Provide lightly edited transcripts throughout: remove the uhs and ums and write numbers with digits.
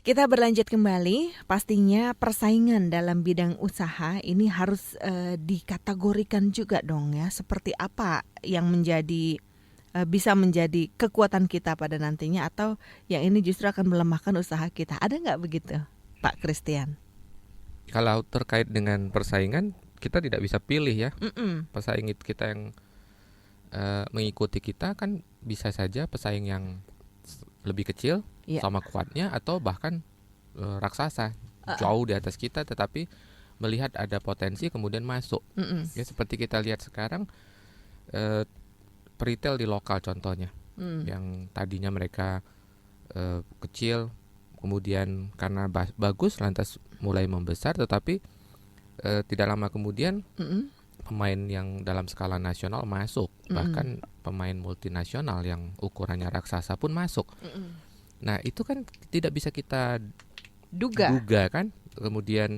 Kita berlanjut kembali, pastinya persaingan dalam bidang usaha ini harus dikategorikan juga dong ya, seperti apa yang bisa menjadi kekuatan kita pada nantinya atau yang ini justru akan melemahkan usaha kita. Ada nggak begitu, Pak Christian? Kalau terkait dengan persaingan, kita tidak bisa pilih ya. Pesaing kita yang mengikuti kita kan bisa saja pesaing yang lebih kecil sama kuatnya atau bahkan raksasa jauh di atas kita, tetapi melihat ada potensi kemudian masuk. Ya seperti kita lihat sekarang retail di lokal contohnya, yang tadinya mereka kecil, kemudian karena bagus lantas mulai membesar, tetapi tidak lama kemudian pemain yang dalam skala nasional masuk, bahkan pemain multinasional yang ukurannya raksasa pun masuk. Nah itu kan tidak bisa kita duga kan. Kemudian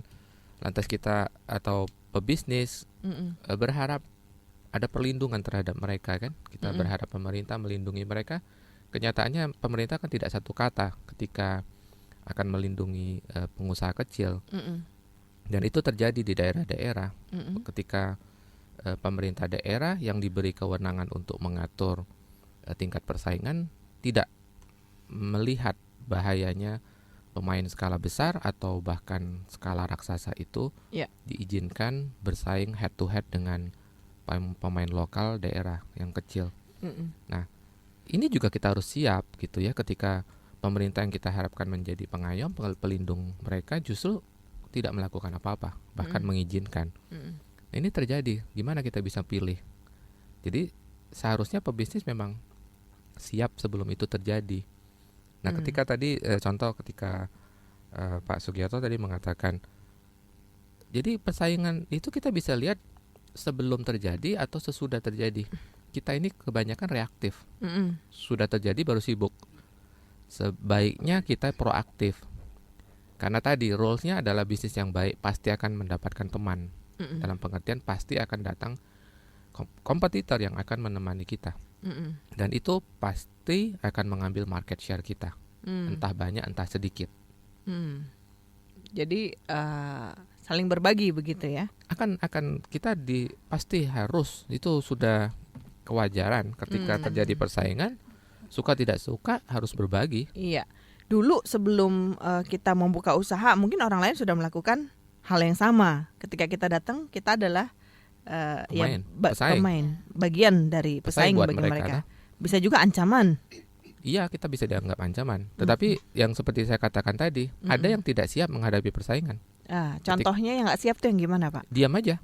lantas kita atau pebisnis berharap ada perlindungan terhadap mereka kan. Kita berharap pemerintah melindungi mereka. Kenyataannya pemerintah kan tidak satu kata ketika akan melindungi pengusaha kecil. Dan itu terjadi di daerah-daerah ketika pemerintah daerah yang diberi kewenangan untuk mengatur tingkat persaingan tidak melihat bahayanya pemain skala besar atau bahkan skala raksasa itu diizinkan bersaing head to head dengan pemain lokal daerah yang kecil. Nah, ini juga kita harus siap gitu ya, ketika pemerintah yang kita harapkan menjadi pengayom, pelindung mereka justru tidak melakukan apa-apa, bahkan mengizinkan. Ini terjadi, gimana kita bisa pilih? Jadi seharusnya pebisnis memang siap sebelum itu terjadi. Nah ketika tadi contoh ketika Pak Sugiarto tadi mengatakan, jadi persaingan itu kita bisa lihat sebelum terjadi atau sesudah terjadi. Kita ini kebanyakan reaktif. Sudah terjadi baru sibuk. Sebaiknya kita proaktif. Karena tadi rules-nya adalah bisnis yang baik pasti akan mendapatkan teman. Dalam pengertian pasti akan datang kompetitor yang akan menemani kita. Dan itu pasti akan mengambil market share kita. Entah banyak entah sedikit. Jadi saling berbagi begitu ya. Akan kita pasti harus, itu sudah kewajaran ketika terjadi persaingan, suka tidak suka harus berbagi. Iya. Dulu sebelum kita membuka usaha, mungkin orang lain sudah melakukan hal yang sama. Ketika kita datang, kita adalah pemain, bagian dari pesaing bagi mereka. Bisa juga ancaman. Iya, kita bisa dianggap ancaman. Tetapi yang seperti saya katakan tadi, ada yang tidak siap menghadapi persaingan. Contohnya yang nggak siap tuh yang gimana, Pak? Diam aja,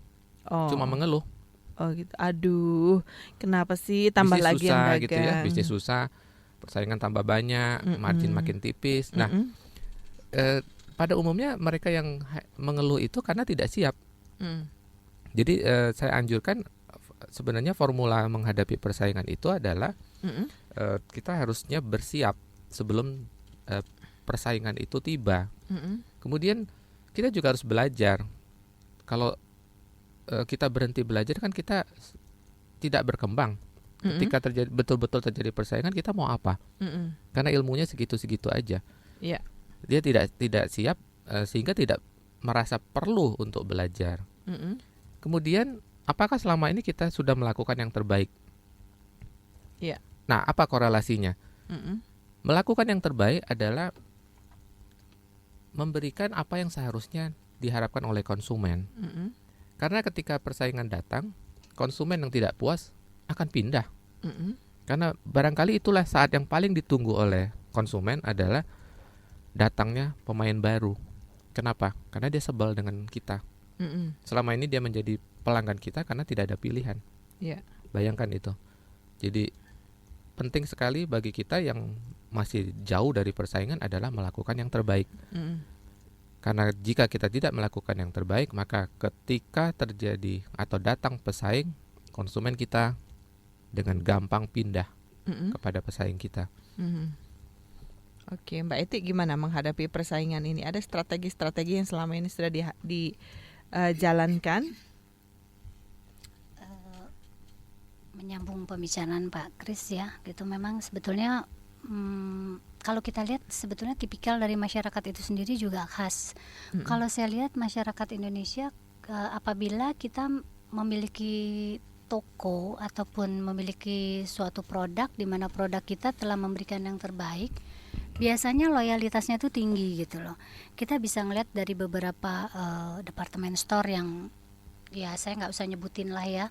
cuma mengeluh. Oh gitu. Aduh, kenapa sih tambah bisnis lagi susah, yang dagang? Gitu ya, bisnis susah, persaingan tambah banyak, margin makin tipis. Nah, pada umumnya mereka yang mengeluh itu karena tidak siap. Jadi saya anjurkan sebenarnya formula menghadapi persaingan itu adalah kita harusnya bersiap sebelum persaingan itu tiba. Kemudian kita juga harus belajar. Kalau kita berhenti belajar kan kita tidak berkembang. Ketika betul-betul terjadi persaingan, kita mau apa? Karena ilmunya segitu-segitu aja. Dia tidak siap sehingga tidak merasa perlu untuk belajar. Kemudian apakah selama ini kita sudah melakukan yang terbaik? Nah, apa korelasinya? Melakukan yang terbaik adalah memberikan apa yang seharusnya diharapkan oleh konsumen. Karena ketika persaingan datang, konsumen yang tidak puas akan pindah. Karena barangkali itulah saat yang paling ditunggu oleh konsumen adalah datangnya pemain baru. Kenapa? Karena dia sebel dengan kita. Selama ini dia menjadi pelanggan kita karena tidak ada pilihan. Bayangkan itu. Jadi penting sekali bagi kita yang masih jauh dari persaingan adalah melakukan yang terbaik. Karena jika kita tidak melakukan yang terbaik, maka ketika terjadi atau datang pesaing, konsumen kita dengan gampang pindah kepada pesaing kita. Oke, Mbak Eti gimana menghadapi persaingan ini? Ada strategi-strategi yang selama ini sudah dijalankan? Menyambung pembicaraan Pak Kris ya, gitu memang sebetulnya kalau kita lihat sebetulnya tipikal dari masyarakat itu sendiri juga khas. Kalau saya lihat masyarakat Indonesia, apabila kita memiliki toko ataupun memiliki suatu produk di mana produk kita telah memberikan yang terbaik, biasanya loyalitasnya tuh tinggi gitu loh. Kita bisa ngeliat dari beberapa departemen store yang, ya saya nggak usah nyebutin lah ya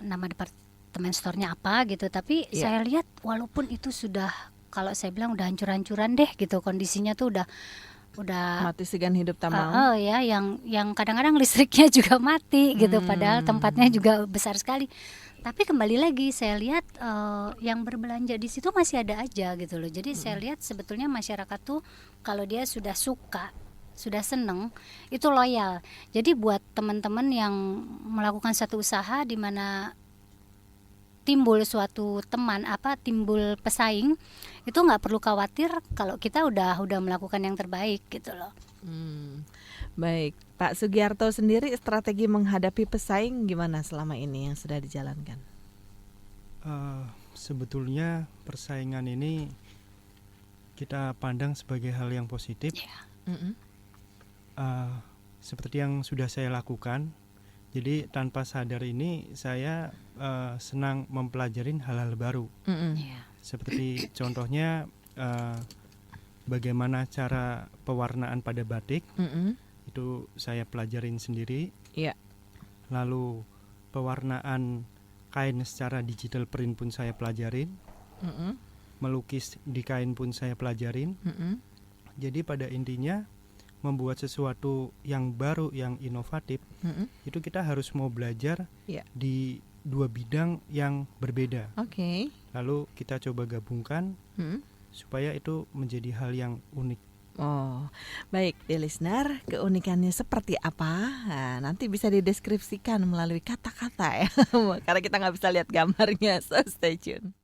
nama departemen store-nya apa gitu, tapi saya lihat walaupun itu sudah, kalau saya bilang udah hancur-hancuran deh gitu, kondisinya tuh udah mati segan hidup tak mau. ya yang kadang-kadang listriknya juga mati gitu, padahal tempatnya juga besar sekali. Tapi kembali lagi saya lihat yang berbelanja di situ masih ada aja gitu loh. Jadi saya lihat sebetulnya masyarakat tuh kalau dia sudah suka, sudah seneng, itu loyal. Jadi buat teman-teman yang melakukan satu usaha di mana timbul suatu timbul pesaing, itu nggak perlu khawatir kalau kita udah melakukan yang terbaik gitu loh. Baik, Pak Sugiarto sendiri strategi menghadapi pesaing gimana selama ini yang sudah dijalankan? Sebetulnya persaingan ini kita pandang sebagai hal yang positif. Seperti yang sudah saya lakukan. Jadi tanpa sadar ini saya senang mempelajari hal-hal baru. Seperti contohnya bagaimana cara pewarnaan pada batik, itu saya pelajarin sendiri. Lalu pewarnaan kain secara digital print pun saya pelajarin. Melukis di kain pun saya pelajarin. Jadi pada intinya membuat sesuatu yang baru, yang inovatif, itu kita harus mau belajar di dua bidang yang berbeda. Lalu kita coba gabungkan supaya itu menjadi hal yang unik. Oh, baik, listener, keunikannya seperti apa? Nah, nanti bisa dideskripsikan melalui kata-kata ya, karena kita nggak bisa lihat gambarnya. So stay tune.